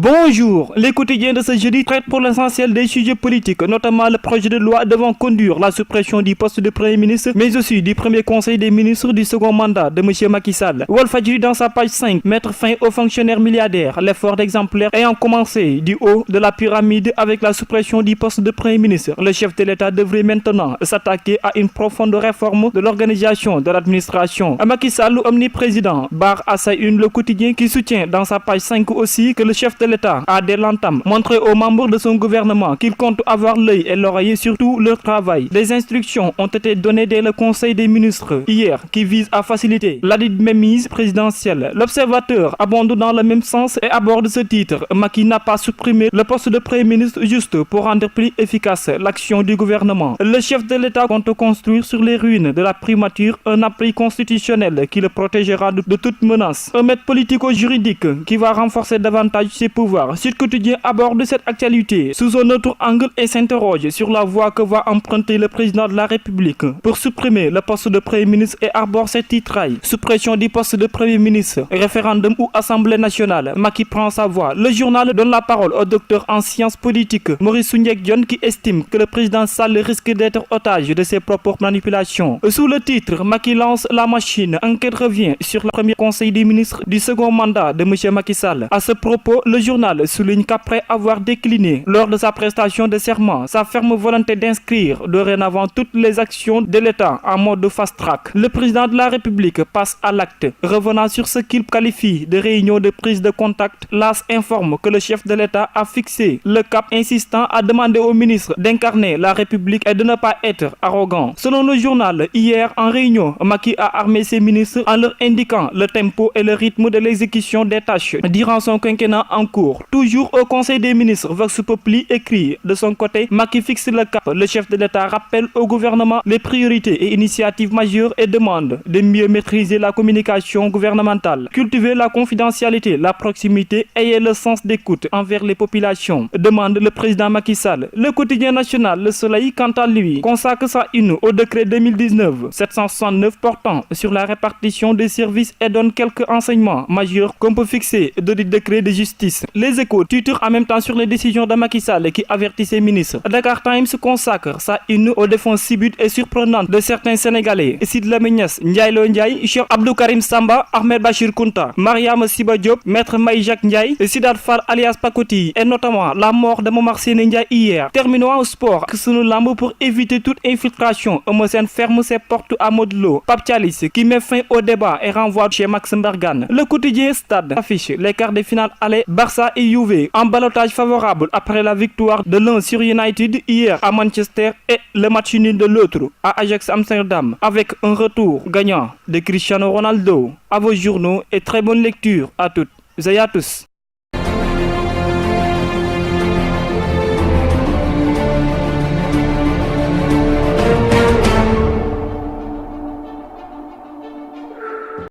Bonjour, les quotidiens de ce jeudi traitent pour l'essentiel des sujets politiques, notamment le projet de loi devant conduire la suppression du poste de Premier ministre, mais aussi du premier conseil des ministres du second mandat de M. Macky Sall. Walfadjri dans sa page 5, mettre fin aux fonctionnaires milliardaires, l'effort d'exemplaire ayant commencé du haut de la pyramide avec la suppression du poste de Premier ministre. Le chef de l'État devrait maintenant s'attaquer à une profonde réforme de l'organisation de l'administration. Macky Sall, omniprésident, barre à sa une le quotidien qui soutient dans sa page 5 aussi que le chef de l'État a dès l'entame montré aux membres de son gouvernement qu'il compte avoir l'œil et l'oreille sur tout leur travail. Des instructions ont été données dès le Conseil des ministres hier qui visent à faciliter la dite mainmise présidentielle. L'Observateur abonde dans le même sens et aborde ce titre. Macky n'a pas supprimé le poste de Premier ministre juste pour rendre plus efficace l'action du gouvernement. Le chef de l'État compte construire sur les ruines de la primature un appui constitutionnel qui le protégera de toute menace. Un maître politico-juridique qui va renforcer davantage ses pouvoirs. Sud Quotidien aborde cette actualité sous un autre angle et s'interroge sur la voie que va emprunter le président de la République pour supprimer le poste de Premier ministre et arbore cette titraille. Suppression du poste de Premier ministre, référendum ou Assemblée nationale. Macky prend sa voix. Le journal donne la parole au docteur en sciences politiques Maurice Souniek-Dione qui estime que le président Sall risque d'être otage de ses propres manipulations. Sous le titre, Macky lance la machine. Enquête revient sur le premier conseil des ministres du second mandat de M. Macky Sall. À ce propos, le journal souligne qu'après avoir décliné lors de sa prestation de serment sa ferme volonté d'inscrire dorénavant toutes les actions de l'État en mode fast-track, le président de la République passe à l'acte. Revenant sur ce qu'il qualifie de réunion de prise de contact, l'AS informe que le chef de l'État a fixé le cap insistant à demander au ministre d'incarner la République et de ne pas être arrogant. Selon le journal, hier en réunion, Macky a armé ses ministres en leur indiquant le tempo et le rythme de l'exécution des tâches durant son quinquennat en cours. Toujours au Conseil des ministres, Vox Populi écrit de son côté, Macky fixe le cap. Le chef de l'État rappelle au gouvernement les priorités et initiatives majeures et demande de mieux maîtriser la communication gouvernementale, cultiver la confidentialité, la proximité et le sens d'écoute envers les populations, demande le président Macky Sall. Le quotidien national Le Soleil, quant à lui, consacre sa une au décret 2019-769 portant sur la répartition des services et donne quelques enseignements majeurs qu'on peut fixer de décret de justice. Les Échos titrent en même temps sur les décisions de Macky Sall qui avertit ses ministres. Dakar Times consacre sa une aux défenses subites et surprenantes de certains Sénégalais. Sid Lamine Niasse, Ndiaye Lo Ndiaye, Cheikh Abdou Karim Samba, Ahmed Bachir Kounta, Mariam Siba Diop, Maître Maïjak Ndiaye, Sidat Fall alias Pakoti et notamment la mort de Momar Séné Ndiaye hier. Terminons au sport que sunu lamb pour éviter toute infiltration. Eumeu Sène ferme ses portes à Modou Lo. Pape Thialis qui met fin au débat et renvoie chez Max Mbergane. Le quotidien Stade affiche les quarts de finale aller Barça et Juve en ballottage favorable après la victoire de l'un sur United hier à Manchester et le match nul de l'autre à Ajax Amsterdam avec un retour gagnant de Cristiano Ronaldo. À vos journaux et très bonne lecture à toutes et à tous.